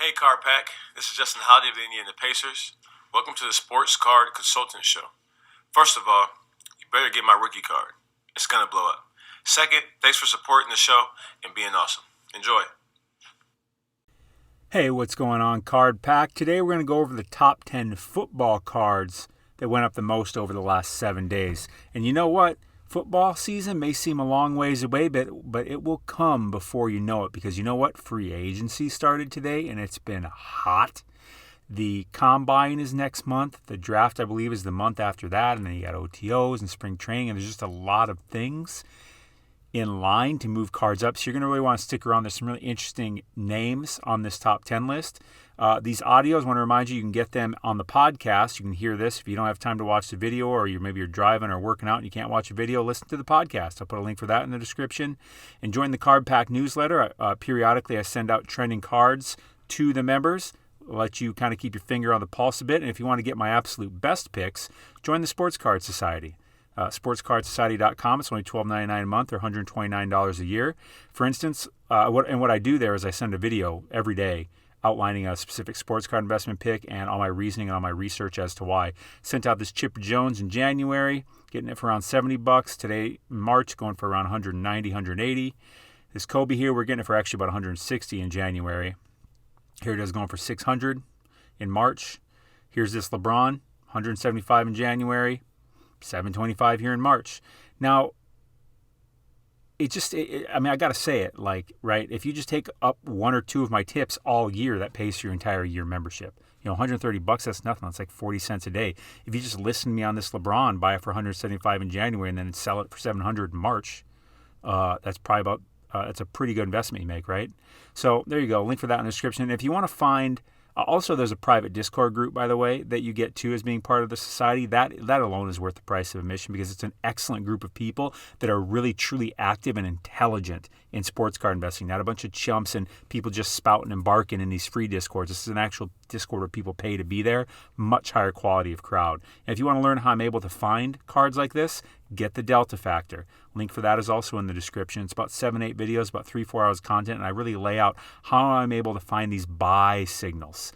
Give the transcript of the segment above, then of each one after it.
Hey Card Pack, this is Justin Holiday of the Indiana Pacers. Welcome to the Sports Card Consultant Show. First of all, you better get my rookie card. It's gonna blow up. Second, thanks for supporting the show and being awesome. Enjoy. Hey, what's going on, Card Pack? Today we're going to go over the top 10 football cards that went up the most over the last 7 days. And you know what? Football season may seem a long ways away, but it will come before you know it, because you know what? Free agency started today, and it's been hot. The combine is next month. The draft, I believe, is the month after that, and then you got OTOs and spring training, and there's just a lot of things in line to move cards up. So you're going to really want to stick around. There's some really interesting names on this top 10 list. These audios, I want to remind you, you can get them on the podcast. You can hear this. If you don't have time to watch the video, or maybe you're driving or working out and you can't watch a video, listen to the podcast. I'll put a link for that in the description. And join the Card Pack newsletter. Periodically, I send out trending cards to the members. I'll let you kind of keep your finger on the pulse a bit. And if you want to get my absolute best picks, join the Sports Card Society. SportsCardSociety.com. It's only $12.99 a month or $129 a year. For instance, what I do there is I send a video every day outlining a specific sports card investment pick and all my reasoning and all my research as to why. Sent out this Chipper Jones in January, getting it for around $70. Today, March, going for around $190, $180. This Kobe here, we're getting it for actually about $160 in January. Here it is going for $600 in March. Here's this LeBron, $175 in January. $725 here in March. Now, I got to say it, right? If you just take up one or two of my tips all year, that pays for your entire year membership. $130, that's nothing. That's like 40 cents a day. If you just listen to me on this LeBron, buy it for $175 in January and then sell it for $700 in March, that's probably about, that's a pretty good investment you make, right? So there you go. Link for that in the description. If you want to find, also there's a private Discord group, by the way, that you get too as being part of the society. That alone is worth the price of admission, because it's an excellent group of people that are really, truly active and intelligent in sports card investing. Not a bunch of chumps and people just spouting and barking in these free Discords. This is an actual Discord where people pay to be there. Much higher quality of crowd. And if you want to learn how I'm able to find cards like this, get the Delta Factor. Link for that is also in the description. It's about 7-8 videos, about 3-4 hours content, and I really lay out how I'm able to find these buy signals.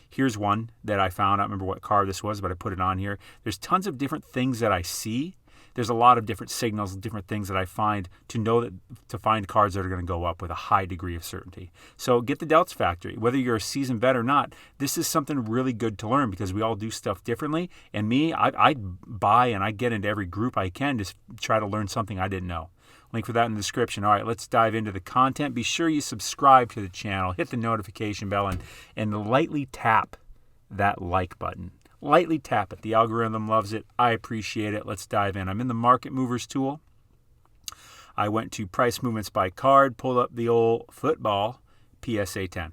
Here's one that I found. I don't remember what card this was, but I put it on here. There's tons of different things that I see. There's a lot of different signals and different things that I find to find cards that are going to go up with a high degree of certainty. So get the Delta Factory. Whether you're a seasoned vet or not, this is something really good to learn, because we all do stuff differently. And me, I buy and I get into every group I can to try to learn something I didn't know. Link for that in the description. All right, let's dive into the content. Be sure you subscribe to the channel, hit the notification bell, and lightly tap that like button. Lightly tap it. The algorithm loves it. I appreciate it. Let's dive in. I'm in the Market Movers tool. I went to Price Movements by Card, pulled up the old football PSA 10.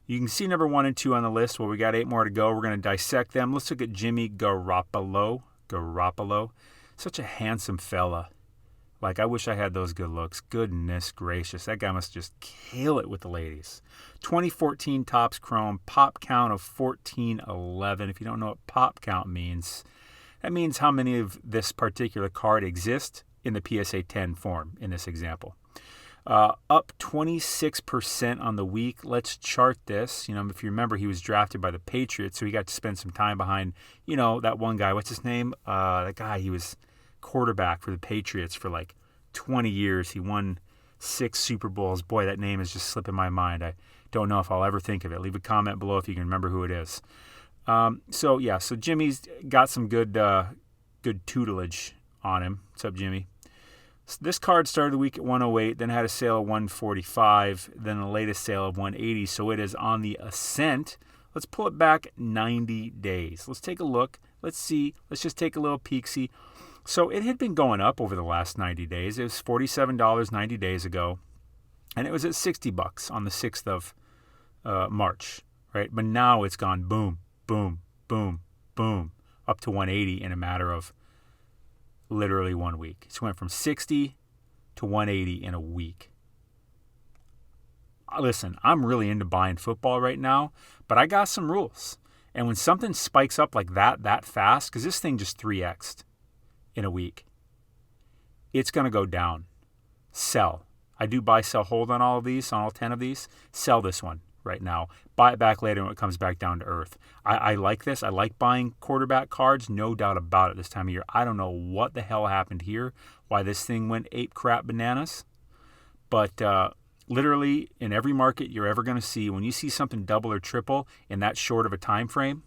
You can see number 1 and 2 on the list. Well, we got 8 more to go. We're going to dissect them. Let's look at Jimmy Garoppolo. Such a handsome fella. I wish I had those good looks. Goodness gracious. That guy must just kill it with the ladies. 2014 Topps Chrome, pop count of 1411. If you don't know what pop count means, that means how many of this particular card exist in the PSA 10 form in this example. Up 26% on the week. Let's chart this. If you remember, he was drafted by the Patriots, so he got to spend some time behind, that one guy. What's his name? That guy, he was quarterback for the Patriots for 20 years. He won 6 Super Bowls. Boy, that name is just slipping my mind. I don't know if I'll ever think of it. Leave a comment below if you can remember who it is. So Jimmy's got some good tutelage on him. What's up, Jimmy? So this card started the week at 108, then had a sale of 145, then the latest sale of 180. So it is on the ascent. Let's pull it back 90 days. Let's take a look. Let's see. Let's just take a little peek-see. So it had been going up over the last 90 days. It was $47 90 days ago, and it was at $60 on the 6th of March, right? But now it's gone boom, boom, boom, boom, up to 180 in a matter of literally 1 week. It went from 60 to 180 in a week. Listen, I'm really into buying football right now, but I got some rules. And when something spikes up like that fast, because this thing just 3x'd in a week, it's going to go down. Sell. I do buy, sell, hold on all of these, on all 10 of these. Sell this one. right now. Buy it back later when it comes back down to earth. I like this. I like buying quarterback cards, no doubt about it this time of year. I don't know what the hell happened here, why this thing went ape crap bananas. But literally in every market you're ever going to see, when you see something double or triple in that short of a time frame,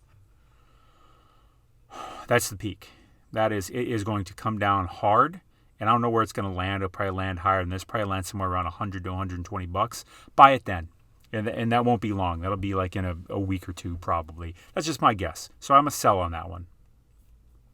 that's the peak. It is going to come down hard. And I don't know where it's going to land. It'll probably land higher than this. Probably land somewhere around $100 to $120. Buy it then. And that won't be long. That'll be like in a week or two probably. That's just my guess. So I'm a sell on that one.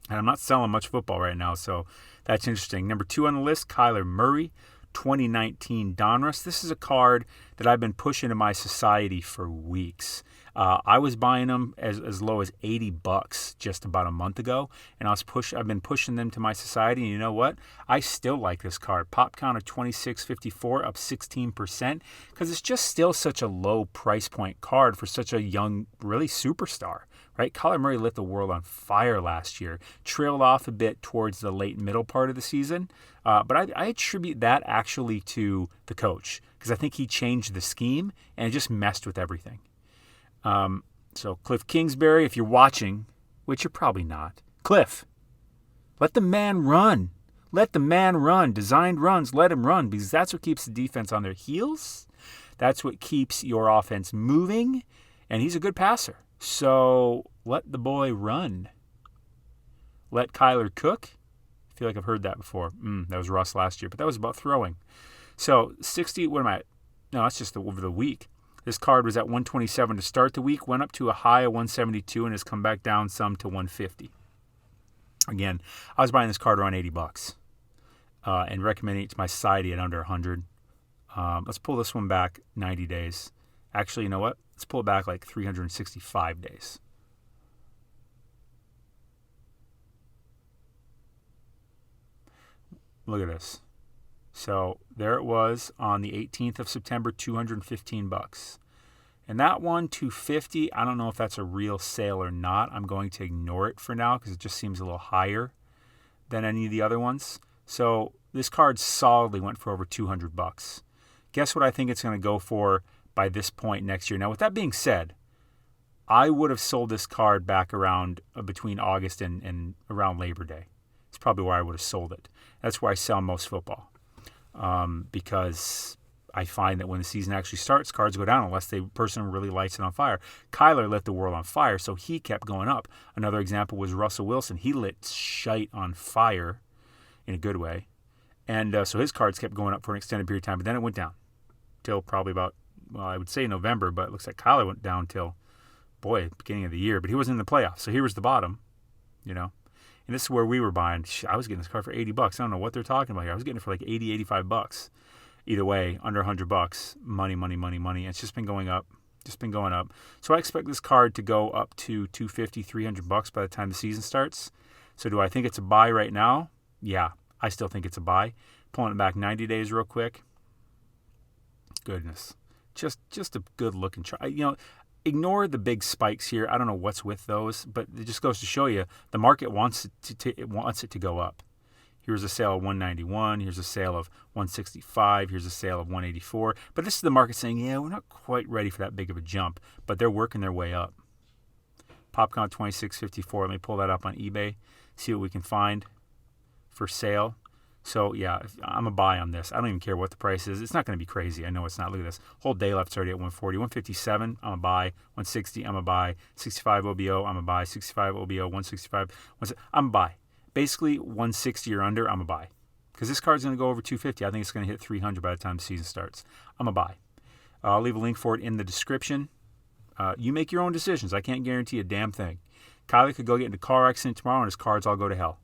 And I'm not selling much football right now, so that's interesting. Number 2 on the list, Kyler Murray, 2019 Donruss. This is a card that I've been pushing in my society for weeks. I was buying them as low as $80 just about a month ago, and I've been pushing them to my society. And you know what? I still like this card. Pop count of 2654, up 16%, because it's just still such a low price point card for such a young, really superstar. Right? Kyler Murray lit the world on fire last year. Trailed off a bit towards the late middle part of the season, but I attribute that actually to the coach, because I think he changed the scheme and it just messed with everything. So Cliff Kingsbury, if you're watching, which you're probably not, Cliff, let the man run. Let the man run. Designed runs, let him run, because that's what keeps the defense on their heels. That's what keeps your offense moving, and he's a good passer. So let the boy run. Let Kyler cook. I feel like I've heard that before. That was Russ last year, but that was about throwing. So 60, what am I at? No, that's just over the week. This card was at 127 to start the week, went up to a high of 172, and has come back down some to 150. Again, I was buying this card around $80 and recommending it to my society at under 100. Let's pull this one back 90 days. Actually, you know what? Let's pull it back like 365 days. Look at this. So there it was on the 18th of September, $215. And that one, $250, I don't know if that's a real sale or not. I'm going to ignore it for now because it just seems a little higher than any of the other ones. So this card solidly went for over $200. Guess what I think it's going to go for by this point next year. Now, with that being said, I would have sold this card back around between August and around Labor Day. It's probably where I would have sold it. That's where I sell most football. Because I find that when the season actually starts, cards go down unless the person really lights it on fire. Kyler lit the world on fire, so he kept going up. Another example was Russell Wilson. He lit shite on fire in a good way. And so his cards kept going up for an extended period of time, but then it went down till probably about, well, I would say November, but it looks like Kyler went down till, beginning of the year. But he wasn't in the playoffs, so here was the bottom, And this is where we were buying. I was getting this card for $80. I don't know what they're talking about here. I was getting it for like $80, $85. Either way, under $100. Money, money, money, money. It's just been going up. So I expect this card to go up to $250, $300 by the time the season starts. So do I think it's a buy right now? Yeah, I still think it's a buy. Pulling it back 90 days real quick. Goodness. Just a good looking chart. Ignore the big spikes here. I don't know what's with those, but it just goes to show you the market wants it to go up. Here's a sale of 191. Here's a sale of 165. Here's a sale of 184. But this is the market saying, yeah, we're not quite ready for that big of a jump, but they're working their way up. Popcorn 2654. Let me pull that up on eBay, see what we can find for sale. So, yeah, I'm a buy on this. I don't even care what the price is. It's not going to be crazy. I know it's not. Look at this. Whole day left. It's already at 140. 157, I'm a buy. 160, I'm a buy. 65 OBO, I'm a buy. 65 OBO, 165, I'm a buy. Basically, 160 or under, I'm a buy. Because this card's going to go over 250. I think it's going to hit 300 by the time the season starts. I'm a buy. I'll leave a link for it in the description. You make your own decisions. I can't guarantee a damn thing. Kyler could go get into a car accident tomorrow and his cards all go to hell.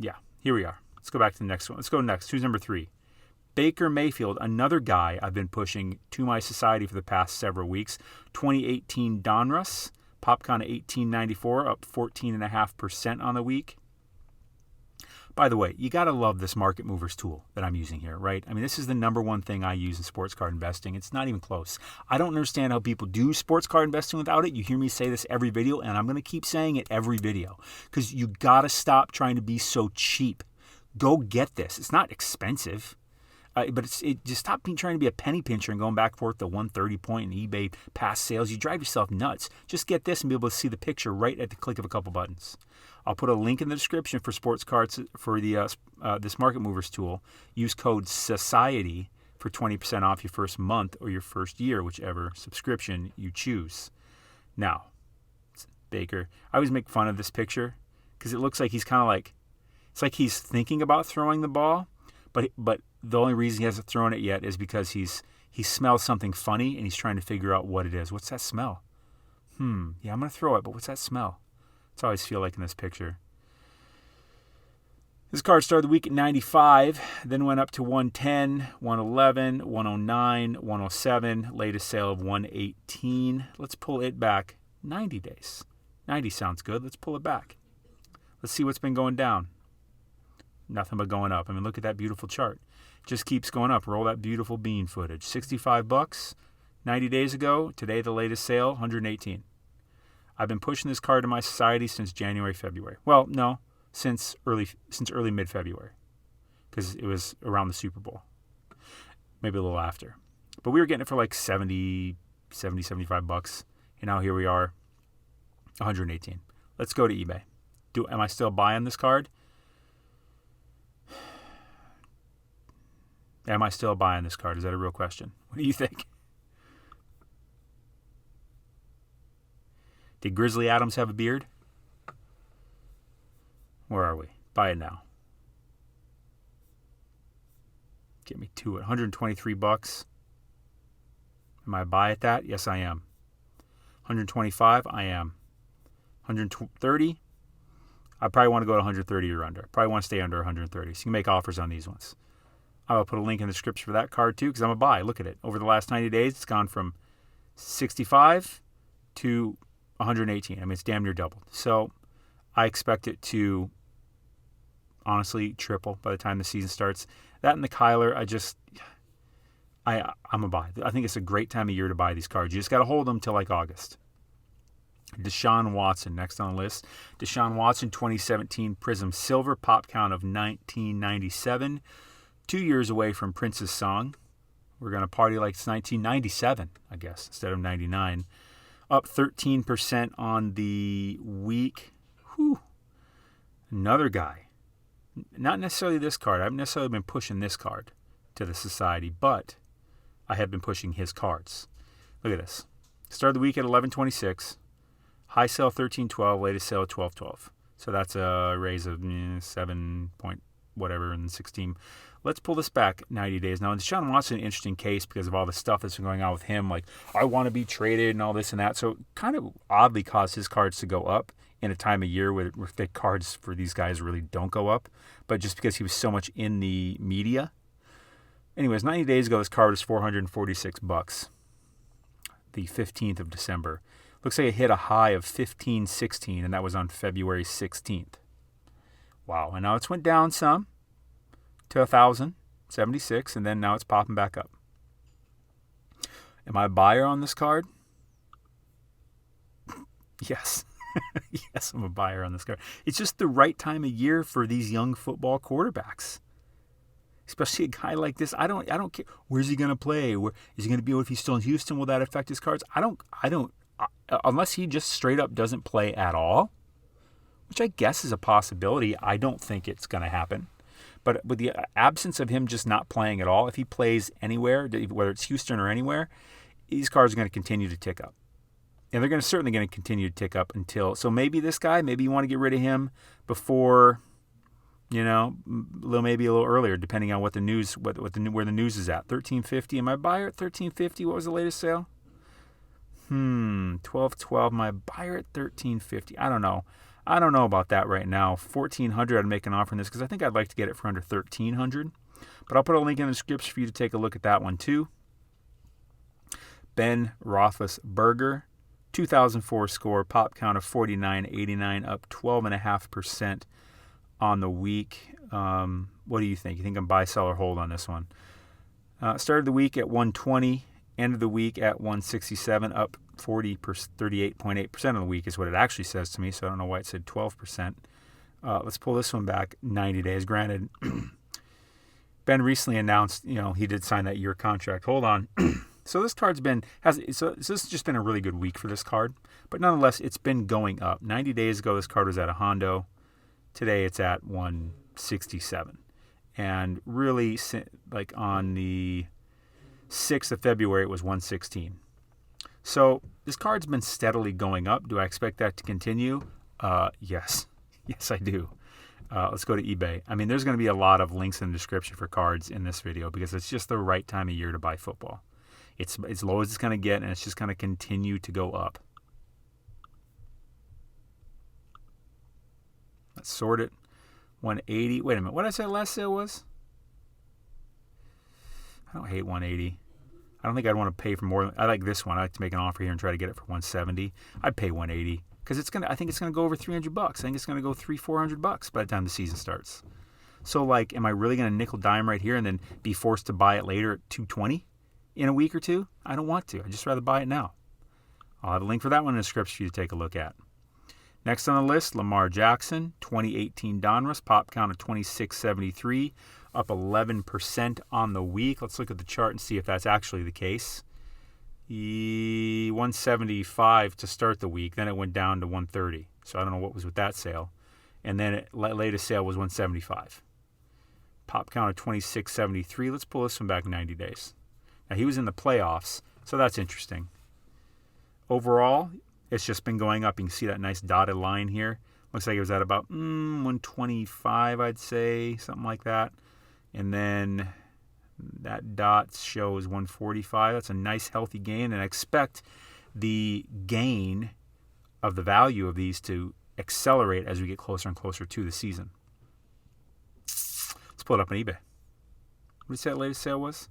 Yeah, here we are. Let's go back to the next one. Let's go next. Who's number 3? Baker Mayfield, another guy I've been pushing to my society for the past several weeks. 2018 Donruss, PopCon 1894, up 14.5% on the week. By the way, you got to love this market movers tool that I'm using here, right? I mean, this is the number one thing I use in sports card investing. It's not even close. I don't understand how people do sports card investing without it. You hear me say this every video, and I'm going to keep saying it every video because you got to stop trying to be so cheap. Go get this. It's not expensive. But just stop trying to be a penny pincher and going back and forth to 130 point and eBay past sales. You drive yourself nuts. Just get this and be able to see the picture right at the click of a couple buttons. I'll put a link in the description for Sports Cards for the this Market Movers tool. Use code SOCIETY for 20% off your first month or your first year, whichever subscription you choose. Now, Baker, I always make fun of this picture because it looks like he's kind of like, it's like he's thinking about throwing the ball, but the only reason he hasn't thrown it yet is because he smells something funny and he's trying to figure out what it is. What's that smell? Yeah, I'm going to throw it, but what's that smell? That's how I always feel like in this picture. This card started the week at 95, then went up to 110, 111, 109, 107, latest sale of 118. Let's pull it back 90 days. 90 sounds good. Let's pull it back. Let's see what's been going down. Nothing but going up. I mean, look at that beautiful chart. It just keeps going up. Roll that beautiful bean footage. $65 90 days ago. Today, the latest sale, 118. I've been pushing this card to my society since January, February. Well, no, since early mid-February, because it was around the Super Bowl, maybe a little after. But we were getting it for like $75, and now here we are, 118. Let's go to eBay. Am I still buying this card? Am I still buying this card? Is that a real question? What do you think? Did Grizzly Adams have a beard? Where are we? Buy it now. Get me to it. $123. Am I buy at that? Yes, I am. 125, I am. 130, I probably want to go to 130 or under. Probably want to stay under 130. So you can make offers on these ones. I'll put a link in the description for that card too, because I'm a buy. Look at it. Over the last 90 days, it's gone from 65 to 118. I mean, it's damn near doubled. So I expect it to honestly triple by the time the season starts. That and the Kyler, I'm a buy. I think it's a great time of year to buy these cards. You just got to hold them till like August. Deshaun Watson, next on the list. Deshaun Watson, 2017 Prism Silver, pop count of 1997. 2 years away from Prince's song. We're going to party like it's 1997, I guess, instead of 99. Up 13% on the week. Whew. Another guy. Not necessarily this card. I haven't necessarily been pushing this card to the society, but I have been pushing his cards. Look at this. Started the week at 11.26. High sale 13.12. Latest sale 12.12. So that's a raise of 7 point whatever and 16. Let's pull this back 90 days. Now, Deshaun Watson, an interesting case because of all the stuff that's been going on with him. Like, I want to be traded and all this and that. So it kind of oddly caused his cards to go up in a time of year where the cards for these guys really don't go up. But just because he was so much in the media. Anyways, 90 days ago, this card was $446. The 15th of December. Looks like it hit a high of 15.16, and that was on February 16th. Wow. And now it's went down some to 1,076, and then now it's popping back up. Am I a buyer on this card? Yes. Yes, I'm a buyer on this card. It's just the right time of year for these young football quarterbacks. Especially a guy like this. I don't care. Where's he going to play? Where is he going to be? If he's still in Houston, will that affect his cards? I don't unless he just straight up doesn't play at all, which I guess is a possibility. I don't think it's going to happen. But with the absence of him just not playing at all, if he plays anywhere, whether it's Houston or anywhere, these cards are going to continue to tick up. And they're certainly going to continue to tick up until, so maybe this guy, maybe you want to get rid of him before, maybe a little earlier, depending on what the news, where the news is at. 13.50. Am I buyer at 13.50? What was the latest sale? 12.12. My buyer at 13.50. I don't know. I don't know about that right now. 1,400. I'd make an offer on this because I think I'd like to get it for under 1,300. But I'll put a link in the description for you to take a look at that one too. Ben Roethlisberger, 2004 score, pop count of 49.89, up 12.5% on the week. What do you think? You think I'm buy, sell, or hold on this one? Started the week at 120. End of the week at 167, up 38.8% of the week is what it actually says to me, so I don't know why it said 12%. Let's pull this one back 90 days. Granted, Ben Ben recently announced, he did sign that year contract. Hold on. So this card's so this has just been a really good week for this card. But nonetheless, it's been going up. 90 days ago, this card was at a Hondo. Today, it's at 167. And really, like on the 6th of February, it was 116. So this card's been steadily going up. Do I expect that to continue? Yes. Yes, I do. Let's go to eBay. I mean, there's going to be a lot of links in the description for cards in this video because it's just the right time of year to buy football. It's as low as it's going to get, and it's just going to continue to go up. Let's sort it. 180. Wait a minute. What did I say the last sale was? I don't hate 180. I don't think I'd want to pay for more. I like this one. I like to make an offer here and try to get it for 170. I'd pay 180 because I think it's going to go over $300. I think it's going to go $300-$400 by the time the season starts. So, like, am I really going to nickel dime right here and then be forced to buy it later at 220 in a week or two? I don't want to. I'd just rather buy it now. I'll have a link for that one in the description for you to take a look at. Next on the list, Lamar Jackson, 2018 Donruss, pop count of 2673, up 11% on the week. Let's look at the chart and see if that's actually the case. 175 to start the week, then it went down to 130. So I don't know what was with that sale. And then latest sale was 175. Pop count of 2673. Let's pull this one back 90 days. Now he was in the playoffs, so that's interesting. Overall, it's just been going up. You can see that nice dotted line here. Looks like it was at about 125, I'd say, something like that. And then that dot shows 145. That's a nice, healthy gain. And I expect the gain of the value of these to accelerate as we get closer and closer to the season. Let's pull it up on eBay. What did you say that latest sale was?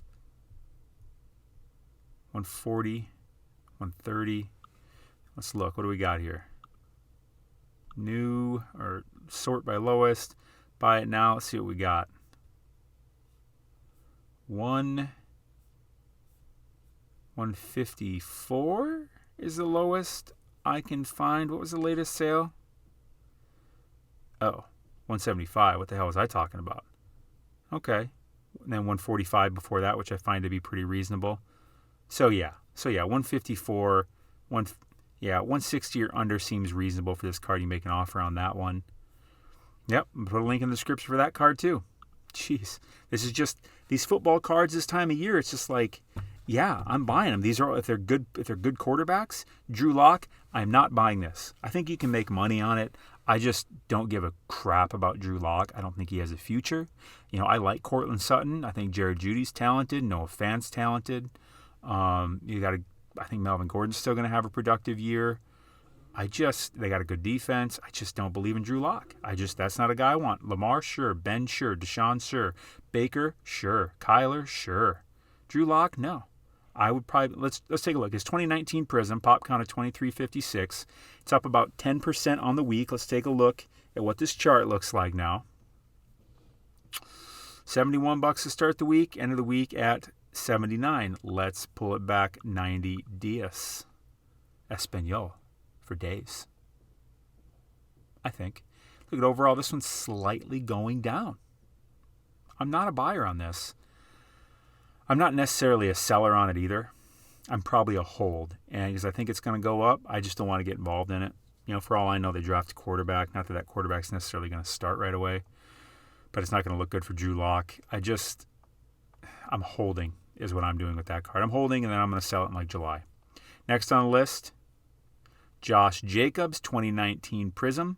140, 130. Let's look. What do we got here? New or sort by lowest. Buy it now. Let's see what we got. 154 is the lowest I can find. What was the latest sale? Oh, 175. What the hell was I talking about? Okay. And then 145 before that, which I find to be pretty reasonable. So yeah, 154, 160 or under seems reasonable for this card. You make an offer on that one. Yep, put a link in the description for that card too. Jeez, this is just these football cards this time of year. It's just like, yeah, I'm buying them. These are if they're good quarterbacks. Drew Lock, I'm not buying this. I think you can make money on it. I just don't give a crap about Drew Lock. I don't think he has a future. I like Cortland Sutton. I think Jared Judy's talented. Noah Fant's talented. I think Melvin Gordon's still going to have a productive year. They got a good defense. I just don't believe in Drew Lock. That's not a guy I want. Lamar, sure. Ben, sure. Deshaun, sure. Baker, sure. Kyler, sure. Drew Lock, no. I would probably, let's take a look. His 2019 Prism, pop count of 2356. It's up about 10% on the week. Let's take a look at what this chart looks like now. $71 to start the week. End of the week at 79. Let's pull it back 90 dias. Espanol for days. I think. Look at overall, this one's slightly going down. I'm not a buyer on this. I'm not necessarily a seller on it either. I'm probably a hold. And because I think it's going to go up, I just don't want to get involved in it. For all I know, they draft a quarterback. Not that quarterback's necessarily going to start right away. But it's not going to look good for Drew Lock. I'm holding is what I'm doing with that card. I'm holding, and then I'm going to sell it in like July. Next on the list, Josh Jacobs, 2019 Prism.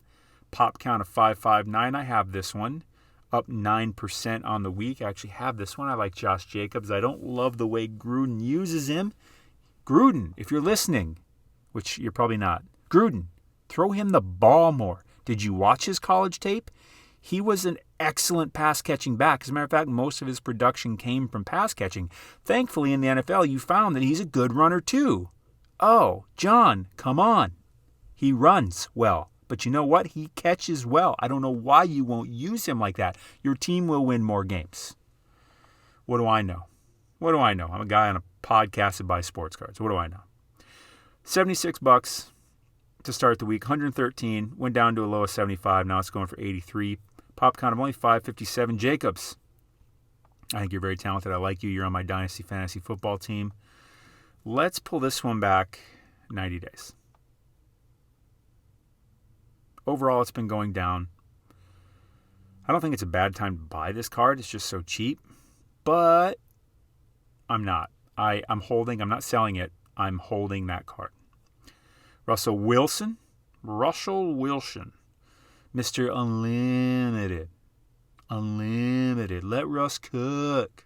Pop count of 559. I have this one. Up 9% on the week. I actually have this one. I like Josh Jacobs. I don't love the way Gruden uses him. Gruden, if you're listening, which you're probably not. Gruden, throw him the ball more. Did you watch his college tape? He was an excellent pass-catching back. As a matter of fact, most of his production came from pass catching. Thankfully, in the NFL, you found that he's a good runner too. Oh, John, come on. He runs well. But you know what? He catches well. I don't know why you won't use him like that. Your team will win more games. What do I know? I'm a guy on a podcast that buys sports cards. What do I know? $76 to start the week. 113. Went down to a low of 75. Now it's going for 83. Pop count of only 557. Jacobs. I think you're very talented. I like you. You're on my Dynasty Fantasy Football team. Let's pull this one back 90 days. Overall, it's been going down. I don't think it's a bad time to buy this card. It's just so cheap. But I'm not. I'm holding. I'm not selling it. I'm holding that card. Russell Wilson. Mr. Unlimited. Let Russ cook.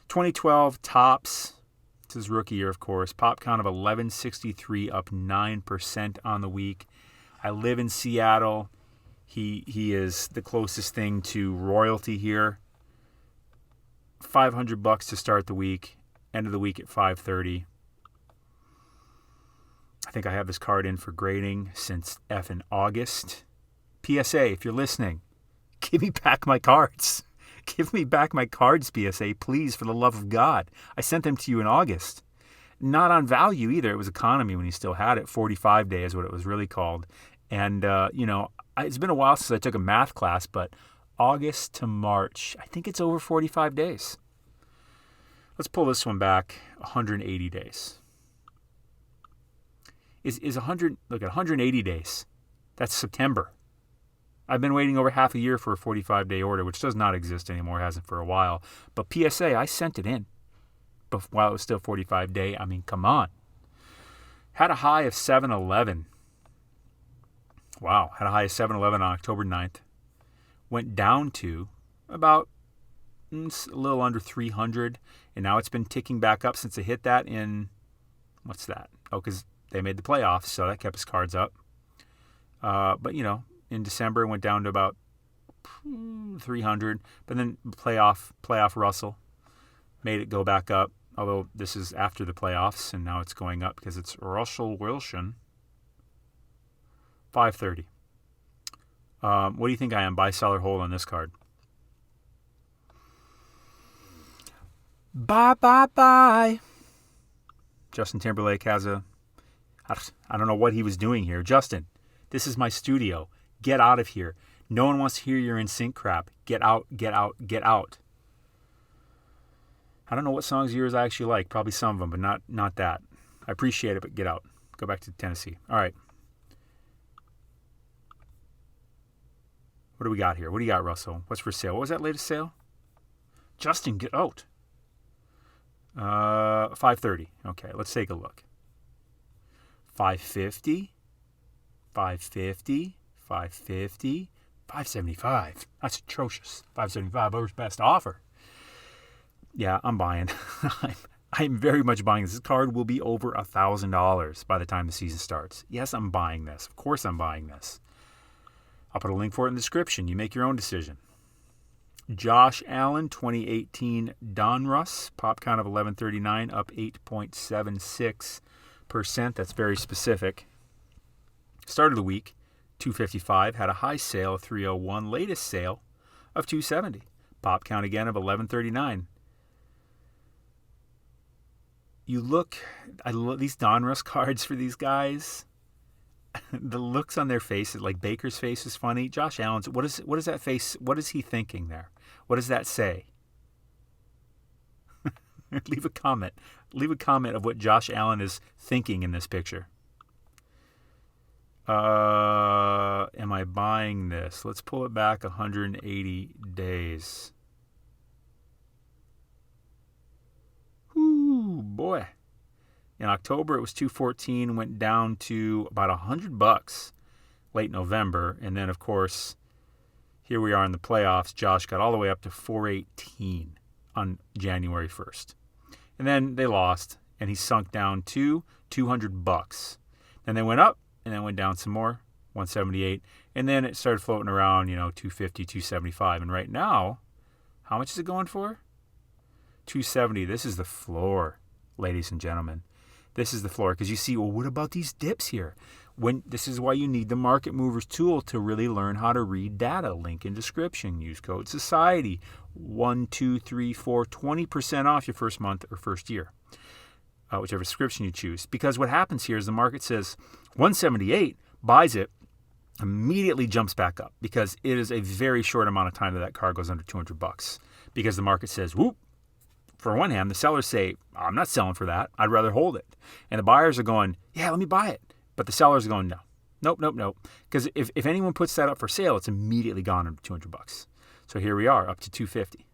2012 tops. This is rookie year, of course. Pop count of 1163, up 9% on the week. I live in Seattle. He is the closest thing to royalty here. $500 to start the week. End of the week at 530. I think I have this card in for grading since effing August. PSA, if you're listening, give me back my cards. Give me back my cards, PSA, please, for the love of God. I sent them to you in August. Not on value either. It was economy when you still had it. 45 day is what it was really called. And, it's been a while since I took a math class, but August to March, I think it's over 45 days. Let's pull this one back 180 days. Is 180 days. That's September. I've been waiting over half a year for a 45-day order, which does not exist anymore, hasn't for a while. But PSA, I sent it in while it was still 45-day. I mean, come on. Had a high of 711. Wow, had a high of 711 on October 9th. Went down to about a little under 300, and now it's been ticking back up since it hit that in, what's that? Oh, because they made the playoffs, so that kept his cards up. But, in December, it went down to about 300. But then playoff Russell made it go back up. Although this is after the playoffs, and now it's going up because it's Russell Wilson. 530. What do you think I am? Buy, sell, or hold on this card? Bye. Justin Timberlake has I don't know what he was doing here. Justin, this is my studio. Get out of here. No one wants to hear your NSYNC crap. Get out. I don't know what songs of yours I actually like. Probably some of them, but not that. I appreciate it, but get out. Go back to Tennessee. All right. What do we got here? What do you got, Russell? What's for sale? What was that latest sale? Justin, get out. 530. Okay, let's take a look. 550. 575. That's atrocious. 575 over best offer. Yeah, I'm buying. I'm very much buying this. This card will be over $1,000 by the time the season starts. Yes, I'm buying this. Of course I'm buying this. I'll put a link for it in the description. You make your own decision. Josh Allen, 2018 Donruss. Pop count of 1139, up 8.76%. That's very specific. Start of the week, 255. Had a high sale of 301. Latest sale of 270. Pop count again of 1139. You look, I love these Donruss cards for these guys. The looks on their faces, like Baker's face is funny. Josh Allen's, what is that face? What is he thinking there? What does that say? Leave a comment. Leave a comment of what Josh Allen is thinking in this picture. Am I buying this? Let's pull it back 180 days. Ooh, boy. In October, it was 214, went down to about $100 late November. And then, of course, here we are in the playoffs. Josh got all the way up to 418 on January 1st. And then they lost, and he sunk down to $200. Then they went up, and then went down some more, 178. And then it started floating around, 250, 275. And right now, how much is it going for? 270. This is the floor, ladies and gentlemen. This is the floor. Because you see, well, what about these dips here? This is why you need the Market Movers tool to really learn how to read data. Link in description. Use code SOCIETY. 1, 2, 3, 4, 20% off your first month or first year. Whichever subscription you choose. Because what happens here is the market says 178, buys it, immediately jumps back up because it is a very short amount of time that card goes under $200. because the market says, whoop. For one hand, the sellers say, I'm not selling for that. I'd rather hold it. And the buyers are going, yeah, let me buy it. But the sellers are going, no. Nope. Because if anyone puts that up for sale, it's immediately gone under $200. So here we are, up to $250.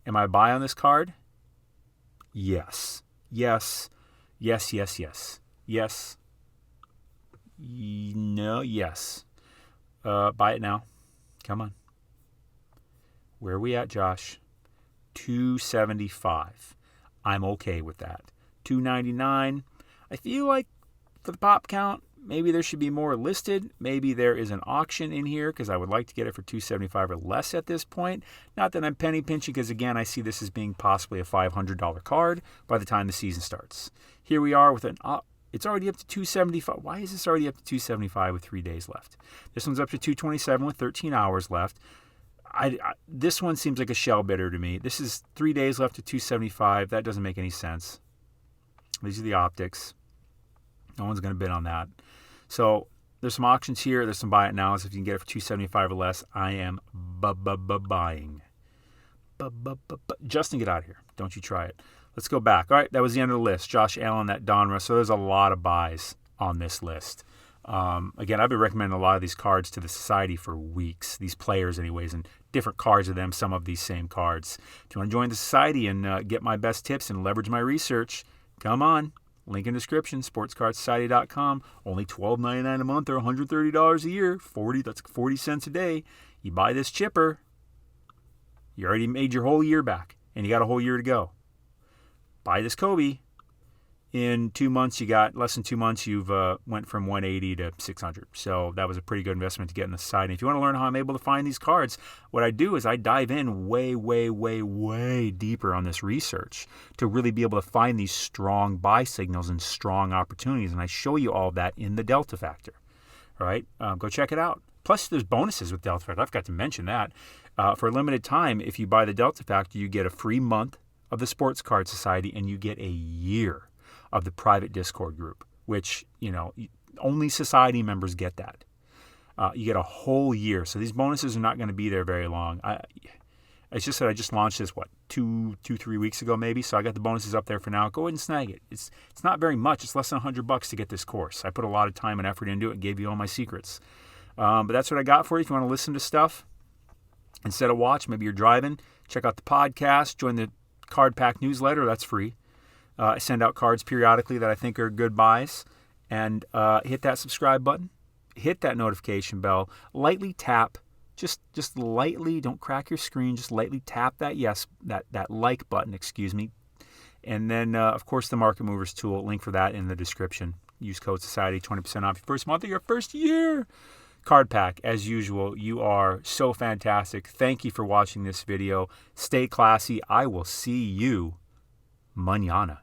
Am I a buy on this card? Yes. Yes. No, yes. Buy it now. Come on. Where are we at, Josh? $275. I'm okay with that. $299. I feel like for the pop count, maybe there should be more listed. Maybe there is an auction in here because I would like to get it for $275 or less at this point. Not that I'm penny pinching because, again, I see this as being possibly a $500 card by the time the season starts. Here we are with it's already up to $275. Why is this already up to $275 with 3 days left? This one's up to $227 with 13 hours left. This one seems like a shell bidder to me. This is 3 days left to $275. That doesn't make any sense. These are the optics. No one's going to bid on that. So there's some auctions here. There's some buy it nows. If you can get it for $275 or less, I am buying. Justin, get out of here. Don't you try it. Let's go back. All right, that was the end of the list. Josh Allen, that Donruss. So there's a lot of buys on this list. Again, I've been recommending a lot of these cards to the society for weeks. These players, anyways, and different cards of them, some of these same cards. If you want to join the society and get my best tips and leverage my research, come on. Link in description, SportsCardSociety.com. Only $12.99 a month or $130 a year. That's 40 cents a day. You buy this chipper, you already made your whole year back, and you got a whole year to go. Buy this Kobe. In 2 months, you got less than 2 months, you've went from 180 to 600. So that was a pretty good investment to get in the society. If you want to learn how I'm able to find these cards, what I do is I dive in way deeper on this research to really be able to find these strong buy signals and strong opportunities. And I show you all that in the Delta Factor. All right, go check it out. Plus, there's bonuses with Delta Factor. I forgot to mention that. For a limited time, if you buy the Delta Factor, you get a free month of the Sports Card Society and you get a year of the private Discord group, which, only society members get that. You get a whole year. So these bonuses are not going to be there very long. It's just that I just launched this, 3 weeks ago maybe. So I got the bonuses up there for now. Go ahead and snag it. It's not very much. It's less than $100 to get this course. I put a lot of time and effort into it and gave you all my secrets. But that's what I got for you. If you want to listen to stuff instead of watch, maybe you're driving, check out the podcast, join the Card Pack newsletter. That's free. I send out cards periodically that I think are good buys. And hit that subscribe button. Hit that notification bell. Lightly tap. Just lightly. Don't crack your screen. Just lightly tap that that like button. And then, of course, the Market Movers tool. Link for that in the description. Use code Society, 20% off your first month of your first year. Card Pack, as usual, you are so fantastic. Thank you for watching this video. Stay classy. I will see you mañana.